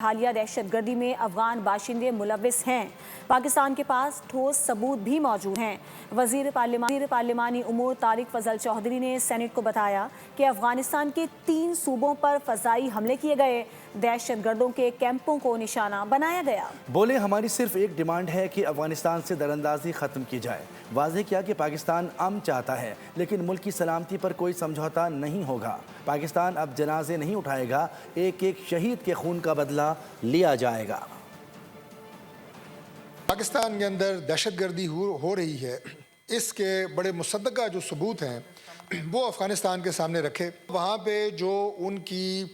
حالیہ دہشت گردی میں افغان باشندے ملوث ہیں۔ پاکستان کے پاس ٹھوس ثبوت بھی موجود ہیں۔ وزیر پارلیمانی امور طارق فضل چودھری نے سینیٹ کو بتایا کہ افغانستان کے 3 صوبوں پر فضائی حملے کیے گئے، دہشت گردوں کے کیمپوں کو نشانہ بنایا گیا۔ بولے ہماری صرف ایک ڈیمانڈ ہے کہ افغانستان سے دراندازی ختم کی جائے۔ واضح کیا کہ پاکستان امن چاہتا ہے لیکن ملک کی سلامتی پر کوئی سمجھوتا نہیں ہوگا۔ پاکستان اب جنازے نہیں اٹھائے گا، ایک ایک شہید کے خون کا بدلہ لیا جائے گا۔ پاکستان کے اندر دہشت گردی ہو رہی ہے، اس کے بڑے مصدقہ جو ثبوت ہیں وہ افغانستان کے سامنے رکھے۔ وہاں پہ جو ان کی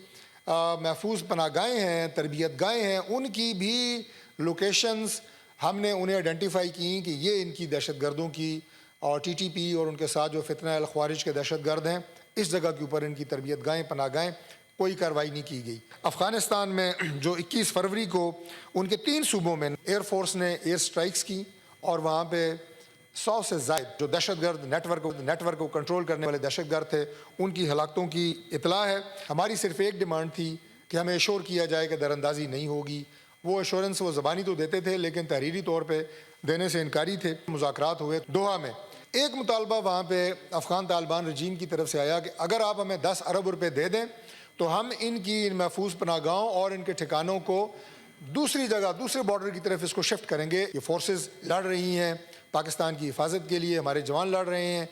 محفوظ پناہ گاہیں ہیں، تربیت گاہیں ہیں، ان کی بھی لوکیشنز ہم نے انہیں آئیڈینٹیفائی کی کہ یہ ان کی دہشت گردوں کی اور ٹی ٹی پی اور ان کے ساتھ جو فتنہ الخوارج کے دہشت گرد ہیں، اس جگہ کے اوپر ان کی تربیت گاہیں، پناہ گاہیں، کوئی کارروائی نہیں کی گئی۔ افغانستان میں جو 21 فروری کو ان کے 3 صوبوں میں ایئر فورس نے ایئر سٹرائکس کی اور وہاں پہ 100 سے زائد جو دہشت گرد نیٹ ورک کو کنٹرول کرنے والے دہشت گرد تھے، ان کی ہلاکتوں کی اطلاع ہے۔ ہماری صرف ایک ڈیمانڈ تھی کہ ہمیں ایشور کیا جائے کہ دراندازی نہیں ہوگی۔ وہ ایشورنس وہ زبانی تو دیتے تھے لیکن تحریری طور پہ دینے سے انکاری تھے۔ مذاکرات ہوئے دوحہ میں، ایک مطالبہ وہاں پہ افغان طالبان رجیم کی طرف سے آیا کہ اگر آپ ہمیں 10 ارب روپے دے دیں تو ہم ان کی محفوظ پناہ گاہوں اور ان کے ٹھکانوں کو دوسری جگہ، دوسرے بارڈر کی طرف اس کو شفٹ کریں گے۔ یہ فورسز لڑ رہی ہیں پاکستان کی حفاظت کے لیے، ہمارے جوان لڑ رہے ہیں،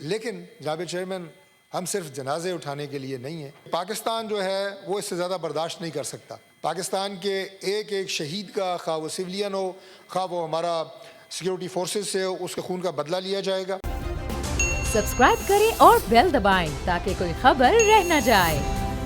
لیکن جناب چیئرمین ہم صرف جنازے اٹھانے کے لیے نہیں ہیں۔ پاکستان جو ہے وہ اس سے زیادہ برداشت نہیں کر سکتا۔ پاکستان کے ایک ایک شہید کا، خواہ وہ سویلین ہو، خواہ وہ ہمارا سیکیورٹی فورسز سے ہو، اس کے خون کا بدلہ لیا جائے گا۔ سبسکرائب کریں اور بیل دبائیں تاکہ کوئی خبر رہ نہ جائے۔